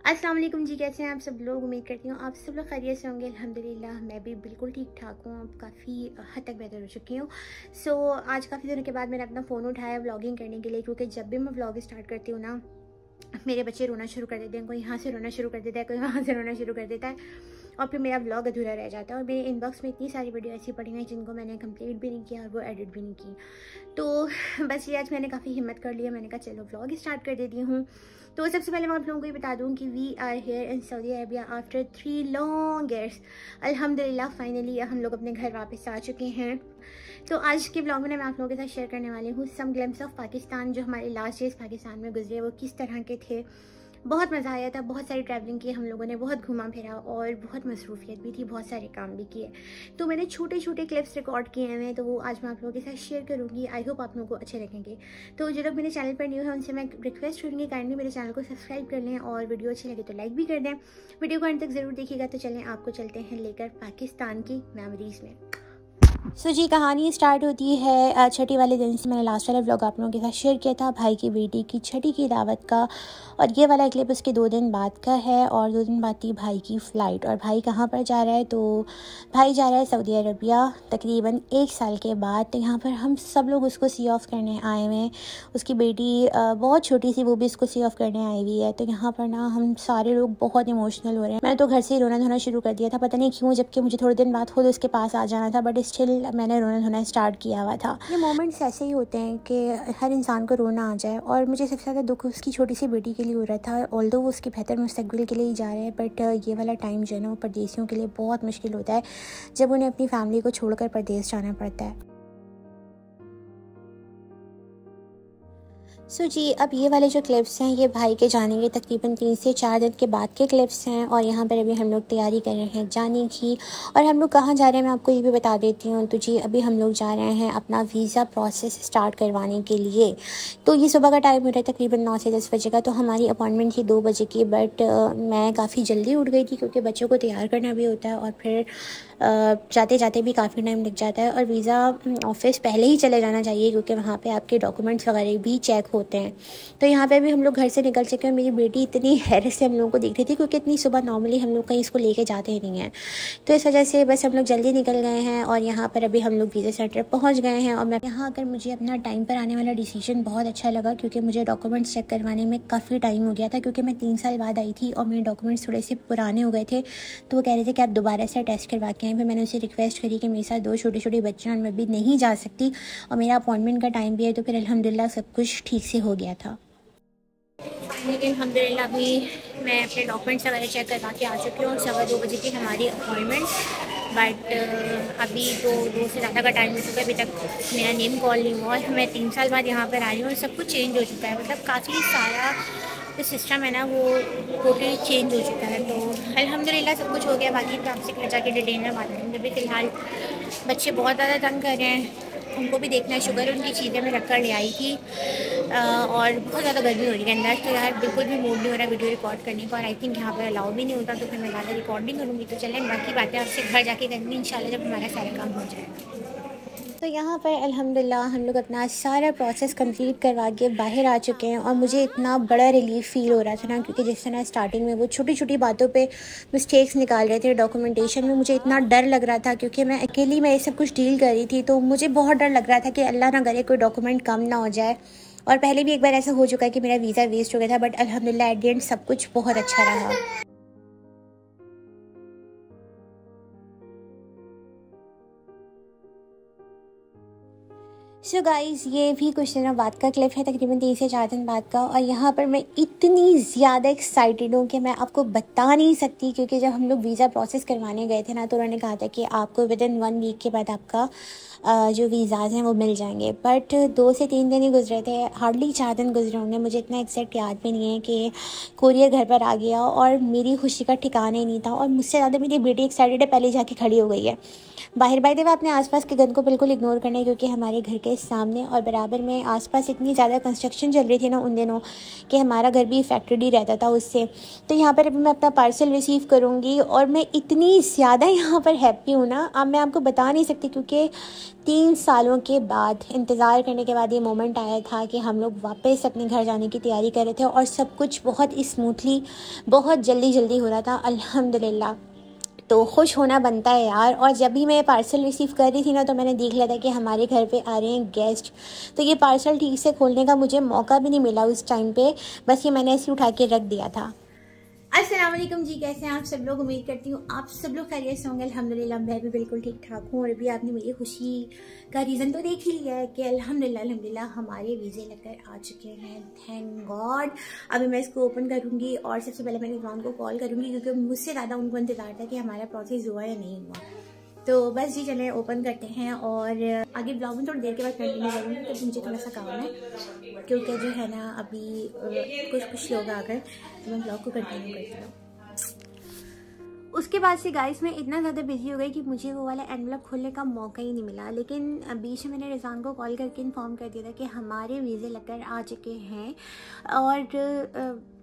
अस्सलाम वालेकुम जी, कैसे हैं आप सब लोग। उम्मीद करती हूँ आप सब लोग खैरियत से होंगे। अल्हम्दुलिल्लाह मैं भी बिल्कुल ठीक ठाक हूँ, अब काफ़ी हद तक बेहतर हो चुकी हूँ। आज काफ़ी दिनों के बाद मैंने अपना फ़ोन उठाया व्लॉगिंग करने के लिए, क्योंकि जब भी मैं व्लॉग स्टार्ट करती हूँ ना, मेरे बच्चे रोना शुरू कर देते हैं। कोई यहाँ से रोना शुरू कर देता है, कोई वहाँ से रोना शुरू कर देता है, और फिर मेरा व्लॉग अधूरा रह जाता है। और मेरे इनबॉक्स में इतनी सारी वीडियो ऐसी पड़ी हैं जिनको मैंने कंप्लीट भी नहीं किया और वो एडिट भी नहीं की। तो बस ये आज मैंने काफ़ी हिम्मत कर लिया, मैंने कहा चलो व्लॉग स्टार्ट कर देती हूँ। तो सबसे पहले मैं आप लोगों को ये बता दूँ कि we are here in Saudi Arabia after 3 long years. अल्हम्दुलिल्लाह फाइनली हम लोग अपने घर वापस आ चुके हैं। तो आज के ब्लॉग में मैं आप लोगों के साथ शेयर करने वाली हूँ सम ग्लिम्स ऑफ पाकिस्तान। जो हमारे लास्ट डेज पाकिस्तान में गुजरे वो किस तरह के थे। बहुत मज़ा आया था, बहुत सारी ट्रैवलिंग की हम लोगों ने, बहुत घूमा फिरा और बहुत मसरूफियत भी थी, बहुत सारे काम भी किए। तो मैंने छोटे छोटे क्लिप्स रिकॉर्ड किए हैं, तो वो आज मैं आप लोगों के साथ शेयर करूँगी। आई होप आप लोगों को अच्छे लगेंगे। तो जो लोग मेरे चैनल पर न्यू है उनसे मैं रिक्वेस्ट करूँगी काइंडली मेरे चैनल को सब्सक्राइब कर लें, और वीडियो अच्छी लगे तो लाइक भी कर दें। वीडियो को अंत तक ज़रूर देखिएगा। तो चलें आपको चलते हैं लेकर पाकिस्तान की मेमोरीज़ में। जी कहानी स्टार्ट होती है छठी वाले दिन से। मैंने लास्ट वाला व्लॉग आप लोगों के साथ शेयर किया था भाई की बेटी की छठी की दावत का, और ये वाला क्लिप उसके 2 दिन बाद का है। और 2 दिन बाद थी भाई की फ़्लाइट। और भाई कहाँ पर जा रहा है, तो भाई जा रहा है सऊदी अरबिया तकरीबन 1 साल के बाद। तो यहाँ पर हम सब लोग उसको सी ऑफ़ करने आए हुए हैं। उसकी बेटी बहुत छोटी सी, वो भी उसको सी ऑफ़ करने आई हुई है। तो यहाँ पर ना हम सारे लोग बहुत इमोशनल हो रहे हैं। मैं तो घर से ही रोना धोना शुरू कर दिया था, पता नहीं क्यों, जबकि मुझे थोड़े दिन बाद खुद उसके पास आ जाना था, बट स्टिल मैंने रोना धोना स्टार्ट किया हुआ था। ये मोमेंट्स ऐसे ही होते हैं कि हर इंसान को रोना आ जाए। और मुझे सबसे ज़्यादा दुख उसकी छोटी सी बेटी के लिए हो रहा था। ऑल्दो वो उसके बेहतर मुस्तकबिल के लिए ही जा रहे हैं, बट ये वाला टाइम जो है ना वो परदेसियों के लिए बहुत मुश्किल होता है, जब उन्हें अपनी फैमिली को छोड़कर परदेस जाना पड़ता है। जी अब ये वाले जो क्लिप्स हैं ये भाई के जाने के तकरीबन 3 से 4 दिन के बाद के क्लिप्स हैं। और यहाँ पर अभी हम लोग तैयारी कर रहे हैं जाने की। और हम लोग कहाँ जा रहे हैं मैं आपको ये भी बता देती हूँ। तो जी अभी हम लोग जा रहे हैं अपना वीज़ा प्रोसेस स्टार्ट करवाने के लिए। तो ये सुबह का टाइम हो रहा है तकरीबन 9 से 10 बजे का। तो हमारी अपॉइंटमेंट थी 2 बजे की, बट मैं काफ़ी जल्दी उठ गई थी, क्योंकि बच्चों को तैयार करना भी होता है और फिर जाते जाते भी काफ़ी टाइम लग जाता है। और वीज़ा ऑफिस पहले ही चले जाना चाहिए, क्योंकि वहाँ पे आपके डॉक्यूमेंट्स वगैरह भी चेक होते हैं। तो यहाँ पे भी हम लोग घर से निकल चुके हैं। मेरी बेटी इतनी हैरत से हम लोगों को देख रही थी, क्योंकि इतनी सुबह नॉर्मली हम लोग कहीं इसको लेके जाते ही नहीं हैं। तो इस वजह से बस हम लोग जल्दी निकल गए हैं। और यहाँ पर अभी हम लोग वीज़ा सेंटर पहुँच गए हैं। और मैं यहाँ आकर मुझे अपना टाइम पर आने वाला डिसीजन बहुत अच्छा लगा, क्योंकि मुझे डॉक्यूमेंट्स चेक करवाने में काफ़ी टाइम हो गया था, क्योंकि मैं 3 साल बाद आई थी और मेरे डॉक्यूमेंट्स थोड़े से पुराने हो गए थे। तो वो कह रहे थे कि आप दोबारा से टेस्ट करवा के आएँ। फिर मैंने उसे रिक्वेस्ट करी कि मेरे साथ 2 छोटे छोटे बच्चे हैं और मैं भी नहीं जा सकती, और मेरा अपॉइंटमेंट का टाइम भी है। तो फिर अल्हम्दुलिल्लाह सब कुछ ठीक से हो गया था। फाइनली अल्हम्दुलिल्लाह अभी मैं अपने डॉक्यूमेंट्स वगैरह चेक करवा के आ चुकी हूँ। 2:15 बजे की हमारी अपॉइंटमेंट, बट अभी तो 2 से ज़्यादा का टाइम हो चुका है, अभी तक मेरा नेम कॉल नहीं हुआ। और मैं 3 साल बाद यहाँ पर आई हूँ और सब कुछ चेंज हो चुका है। मतलब काफ़ी सारा जो सिस्टम है ना वो टोटली चेंज हो चुका है। तो अल्हम्दुलिल्लाह सब कुछ हो गया। बाकी तो आपसे घर जाके डिटेल में बात करेंगे। अभी फ़िलहाल बच्चे बहुत ज़्यादा तंग कर रहे हैं, उनको भी देखना है। शुगर उनकी चीज़ें मैं रख कर ले आई थी, और बहुत ज़्यादा गर्मी हो रही है अंदर। तो यार बिल्कुल भी मूड नहीं हो रहा वीडियो रिकॉर्ड करने का, और आई थिंक यहाँ पर अलाउ भी नहीं होता, तो फिर मैं ज़्यादा रिकॉर्ड नहीं करूँगी। तो चलें बाकी बातें आपसे घर जाके करेंगे इंशाल्लाह, जब हमारा सारा काम हो जाएगा। तो यहाँ पर अल्हम्दुलिल्लाह हम लोग अपना सारा प्रोसेस कंप्लीट करवा के बाहर आ चुके हैं। और मुझे इतना बड़ा रिलीफ फ़ील हो रहा था ना, क्योंकि जिस तरह स्टार्टिंग में वो छोटी छोटी बातों पे मिस्टेक्स निकाल रहे थे डॉक्यूमेंटेशन में, मुझे इतना डर लग रहा था, क्योंकि मैं अकेली में ये सब कुछ डील कर रही थी। तो मुझे बहुत डर लग रहा था कि अल्लाह ना करे कोई डॉक्यूमेंट कम ना हो जाए। और पहले भी एक बार ऐसा हो चुका है कि मेरा वीज़ा वेस्ट हो गया था, बट अल्हम्दुलिल्लाह एट द एंड सब कुछ बहुत अच्छा रहा। गाइज़ ये भी कुछ दिनों बाद का क्लिप है, तकरीबन 3 से 4 दिन बाद का। और यहाँ पर मैं इतनी ज़्यादा एक्साइटेड हूँ कि मैं आपको बता नहीं सकती, क्योंकि जब हम लोग वीज़ा प्रोसेस करवाने गए थे ना, तो उन्होंने कहा था कि आपको विदिन 1 वीक के बाद आपका जो वीज़ाज़ हैं वो मिल जाएंगे। बट 2 से 3 दिन ही गुजरे थे, हार्डली 4 दिन गुजरे होंगे, मुझे इतना एग्जैक्ट याद भी नहीं है कि कोरियर घर पर आ गया। और मेरी खुशी का ठिकाना ही नहीं था। और मुझसे ज़्यादा मेरी बेटी एक्साइटेड है, पहले जाके खड़ी हो गई है। बाहर बाय द वे अपने आसपास के गंद को बिल्कुल इग्नोर करना है, क्योंकि हमारे घर के सामने और बराबर में आसपास इतनी ज़्यादा कंस्ट्रक्शन चल रही थी ना उन दिनों कि हमारा घर भी इफेक्टेड ही रहता था उससे। तो यहाँ पर अभी मैं अपना पार्सल रिसीव करूँगी और मैं इतनी ज़्यादा यहाँ पर हैप्पी हूँ ना, अब मैं आपको बता नहीं सकती, क्योंकि 3 सालों के बाद इंतज़ार करने के बाद ये मोमेंट आया था कि हम लोग वापस अपने घर जाने की तैयारी कर रहे थे और सब कुछ बहुत स्मूथली बहुत जल्दी जल्दी हो रहा था अल्हम्दुलिल्लाह। तो खुश होना बनता है यार। और जब भी मैं पार्सल रिसीव कर रही थी ना, तो मैंने देख लिया था कि हमारे घर पे आ रहे हैं गेस्ट। तो ये पार्सल ठीक से खोलने का मुझे मौका भी नहीं मिला उस टाइम पे, बस ये मैंने ऐसे उठा के रख दिया था। अस्सलाम वालेकुम जी, कैसे हैं आप सब लोग? उम्मीद करती हूँ आप सब लोग खैरियत से होंगे। अल्हम्दुलिल्लाह मैं भी बिल्कुल ठीक ठाक हूँ। और अभी आपने मेरी खुशी का रीज़न तो देख ही लिया है कि अल्हम्दुलिल्लाह हमारे वीज़े लगकर आ चुके हैं, थैंक गॉड। अभी मैं इसको ओपन करूँगी और सबसे पहले मैं रिजवान को कॉल करूँगी, क्योंकि मुझसे ज़्यादा उनको इंतज़ार था कि हमारा प्रोसेस हुआ या नहीं हुआ। तो बस जी चलें ओपन करते हैं और आगे ब्लॉग में थोड़ी देर के बाद कंटिन्यू करूँगी, क्योंकि मुझे थोड़ा सा काम है, क्योंकि जो है ना अभी कुछ लोग आ गए, तो मैं ब्लॉग को कंटिन्यू करती हूँ। उसके बाद से गाइस मैं इतना ज़्यादा बिजी हो गई कि मुझे वो वाला एनवलप खोलने का मौका ही नहीं मिला। लेकिन बीच में मैंने रिजवान को कॉल करके इन्फॉर्म कर दिया था कि हमारे वीज़े लगकर आ चुके हैं। और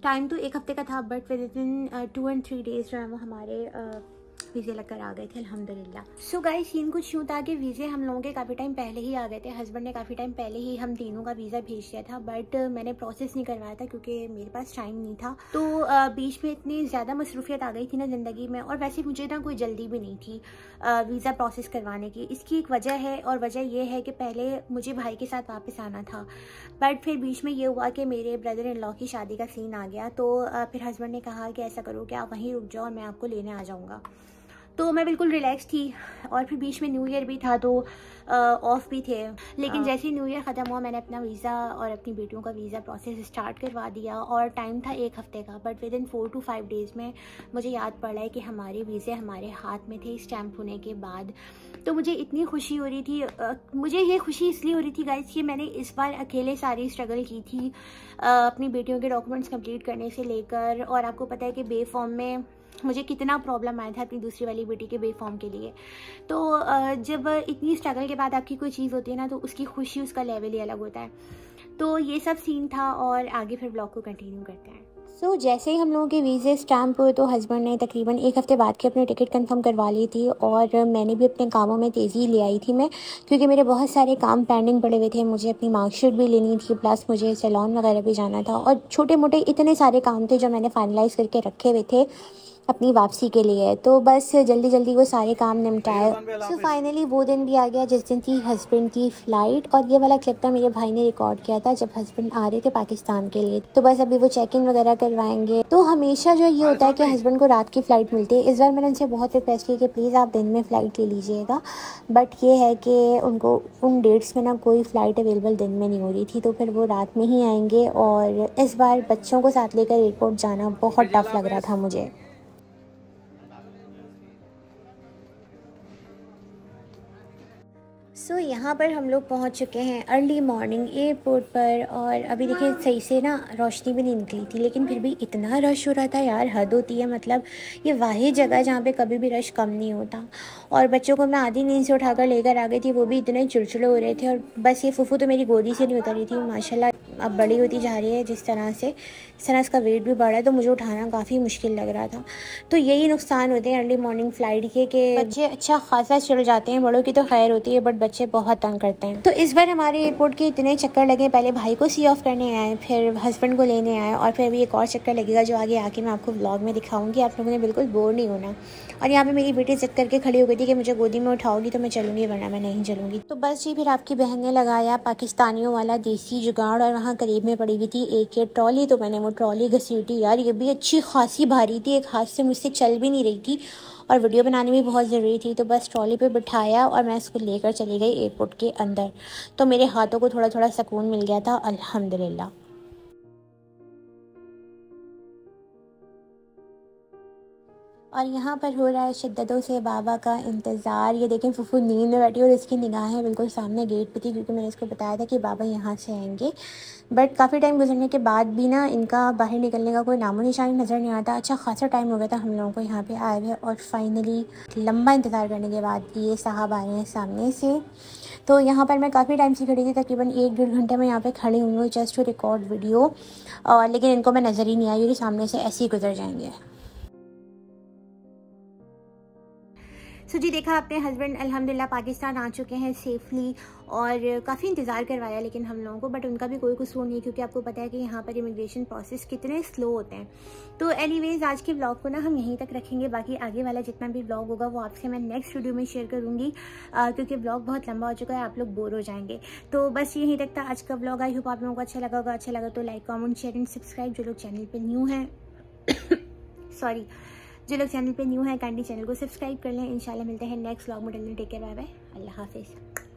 टाइम तो 1 हफ्ते का था, बट विद इन 2 और 3 डेज़ जो है वो हमारे वीज़े लगकर आ गए थे अल्हम्दुलिल्लाह। सो गाइस सीन कुछ यूँ था कि वीज़े हम लोगों के काफ़ी टाइम पहले ही आ गए थे। हस्बैंड ने काफ़ी टाइम पहले ही हम तीनों का वीज़ा भेज दिया था, बट मैंने प्रोसेस नहीं करवाया था क्योंकि मेरे पास टाइम नहीं था। तो बीच में इतनी ज़्यादा मसरूफियत आ गई थी ना ज़िंदगी में, और वैसे मुझे ना कोई जल्दी भी नहीं थी वीज़ा प्रोसेस करवाने की। इसकी एक वजह है, और वजह यह है कि पहले मुझे भाई के साथ वापस आना था, बट फिर बीच में ये हुआ कि मेरे ब्रदर इन लॉ की शादी का सीन आ गया। तो फिर हस्बैंड ने कहा कि ऐसा करो कि आप वहीं रुक जाओ और मैं आपको लेने आ जाऊँगा। तो मैं बिल्कुल रिलैक्स थी। और फिर बीच में न्यू ईयर भी था, तो ऑफ भी थे। लेकिन जैसे ही न्यू ईयर ख़त्म हुआ, मैंने अपना वीज़ा और अपनी बेटियों का वीज़ा प्रोसेस स्टार्ट करवा दिया। और टाइम था 1 हफ्ते का, but with in 4 to 5 days में मुझे याद पड़ा है कि हमारे वीज़े हमारे हाथ में थे स्टैम्प होने के बाद। तो मुझे इतनी खुशी हो रही थी। मुझे ये खुशी इसलिए हो रही थी गाइस कि मैंने इस बार अकेले सारी स्ट्रगल की थी अपनी बेटियों के डॉक्यूमेंट्स कंप्लीट करने से लेकर। और आपको पता है कि बे फॉर्म में मुझे कितना प्रॉब्लम आया था अपनी दूसरी वाली बेटी के बे फॉर्म के लिए। तो जब इतनी स्ट्रगल के बाद आपकी कोई चीज़ होती है ना, तो उसकी खुशी, उसका लेवल ही अलग होता है। तो ये सब सीन था, और आगे फिर ब्लॉग को कंटिन्यू करते हैं। सो जैसे ही हम लोगों के वीज़े स्टैम्प हुए, तो हस्बैंड ने तकरीबन 1 हफ्ते बाद की अपनी टिकट कंफर्म करवा ली थी। और मैंने भी अपने कामों में तेज़ी ले आई थी मैं, क्योंकि मेरे बहुत सारे काम पेंडिंग पड़े हुए थे। मुझे अपनी मार्कशीट भी लेनी थी, प्लस मुझे सैलून वगैरह भी जाना था, और छोटे मोटे इतने सारे काम थे जो मैंने फाइनलाइज़ करके रखे हुए थे अपनी वापसी के लिए। तो बस जल्दी जल्दी वो सारे काम निपटाए। सो फाइनली वो दिन भी आ गया जिस दिन थी हस्बैंड की फ़्लाइट। और ये वाला क्लिप था मेरे भाई ने रिकॉर्ड किया था जब हस्बैंड आ रहे थे पाकिस्तान के लिए। तो बस अभी वो चेक इन वगैरह करवाएंगे। तो हमेशा जो ये होता है कि हस्बैंड को रात की फ़्लाइट मिलती है। इस बार मैंने उनसे बहुत रिक्वेस्ट की कि प्लीज़ आप दिन में फ़्लाइट ले लीजिएगा, बट ये है कि उनको उन डेट्स में ना कोई फ़्लाइट अवेलेबल दिन में नहीं हो रही थी, तो फिर वो रात में ही आएंगे। और इस बार बच्चों को साथ लेकर एयरपोर्ट जाना बहुत टफ लग रहा था मुझे। सो यहाँ पर हम लोग पहुँच चुके हैं अर्ली मॉर्निंग एयरपोर्ट पर। और अभी देखिए सही से ना रोशनी भी नहीं निकली थी, लेकिन फिर भी इतना रश हो रहा था यार, हद होती है। मतलब ये वाहिद जगह है जहाँ पे कभी भी रश कम नहीं होता। और बच्चों को मैं आधी नींद से उठाकर लेकर आ गई थी, वो भी इतने चिड़चिड़े हो रहे थे। और बस ये फुफू तो मेरी गोदी से नहीं उतर रही थी। माशाल्लाह अब बड़ी होती जा रही है जिस तरह से, इस तरह इसका वेट भी बढ़ा है, तो मुझे उठाना काफ़ी मुश्किल लग रहा था। तो यही नुकसान होते हैं अर्ली मॉर्निंग फ़्लाइट के, कि बच्चे अच्छा खासा चढ़ जाते हैं। बड़ों की तो खैर होती है, बट बच्चे बहुत तंग करते हैं। तो इस बार हमारे एयरपोर्ट के इतने चक्कर लगे, पहले भाई को सी ऑफ करने आए, फिर हस्बैंड को लेने आए, और फिर अभी एक और चक्कर लगेगा जो आगे आके मैं आपको व्लॉग में दिखाऊंगी। आप लोगों ने बिल्कुल बोर नहीं होना। और यहाँ पे मेरी बेटी जिद करके खड़ी हो गई थी कि मुझे गोदी में उठाओगी तो मैं चलूँगी, वरना मैं नहीं चलूँगी। तो बस जी फिर आपकी बहन ने लगाया पाकिस्तानियों वाला देसी जुगाड़, और वहाँ करीब में पड़ी हुई थी एक ये ट्रॉली। तो मैंने वो ट्रॉली घसीटी यार, ये भी अच्छी खासी भारी थी, एक हाथ से मुझसे चल भी नहीं रही थी, और वीडियो बनानी भी बहुत ज़रूरी थी। तो बस ट्रॉली पे बिठाया और मैं इसको लेकर चली गई एयरपोर्ट के अंदर। तो मेरे हाथों को थोड़ा थोड़ा सुकून मिल गया था अल्हम्दुलिल्लाह। और यहाँ पर हो रहा है शिद्दतों से बाबा का इंतज़ार। ये देखें फुफू नींद में बैठी और इसकी निगाहें बिल्कुल सामने गेट पे थी, क्योंकि मैंने इसको बताया था कि बाबा यहाँ से आएंगे। बट काफ़ी टाइम गुजरने के बाद भी ना इनका बाहर निकलने का कोई नामो निशान नज़र नहीं आता। अच्छा खासा टाइम हो गया था हम लोगों को यहाँ पे आए हुए, और फाइनली लंबा इंतज़ार करने के बाद ये साहब आ रहे हैं सामने से। तो यहाँ पर मैं काफ़ी टाइम से खड़ी थी, तकरीबन 1-1.5 घंटे में यहाँ पे खड़ी हुई हूँ जस्ट टू रिकॉर्ड वीडियो, और लेकिन इनको मैं नज़र ही नहीं आई, ये सामने से ऐसे ही गुजर जाएंगे। सो जी देखा आपने, हस्बैंड अल्हम्दुलिल्लाह पाकिस्तान आ चुके हैं सेफ़ली, और काफ़ी इंतज़ार करवाया लेकिन हम लोगों को, बट उनका भी कोई कसूर नहीं, क्योंकि आपको पता है कि यहाँ पर इमिग्रेशन प्रोसेस कितने स्लो होते हैं। तो एनीवेज़ आज के व्लॉग को ना हम यहीं तक रखेंगे, बाकी आगे वाला जितना भी व्लॉग होगा वो आपसे मैं नेक्स्ट वीडियो में शेयर करूँगी, क्योंकि व्लॉग बहुत लंबा हो चुका है, आप लोग बोर हो जाएंगे। तो बस यहीं तक था आज का व्लॉग। आई होप आप लोगों को अच्छा लगा होगा। अच्छा लगा तो like, comment, share and subscribe. जो लोग चैनल पर न्यू हैं सॉरी, जो लोग चैनल पे न्यू हैं काइंडली चैनल को सब्सक्राइब कर लें। इंशाल्लाह मिलते हैं नेक्स्ट व्लॉग में। टेक केयर, बाय बाय, अल्लाह हाफिज़।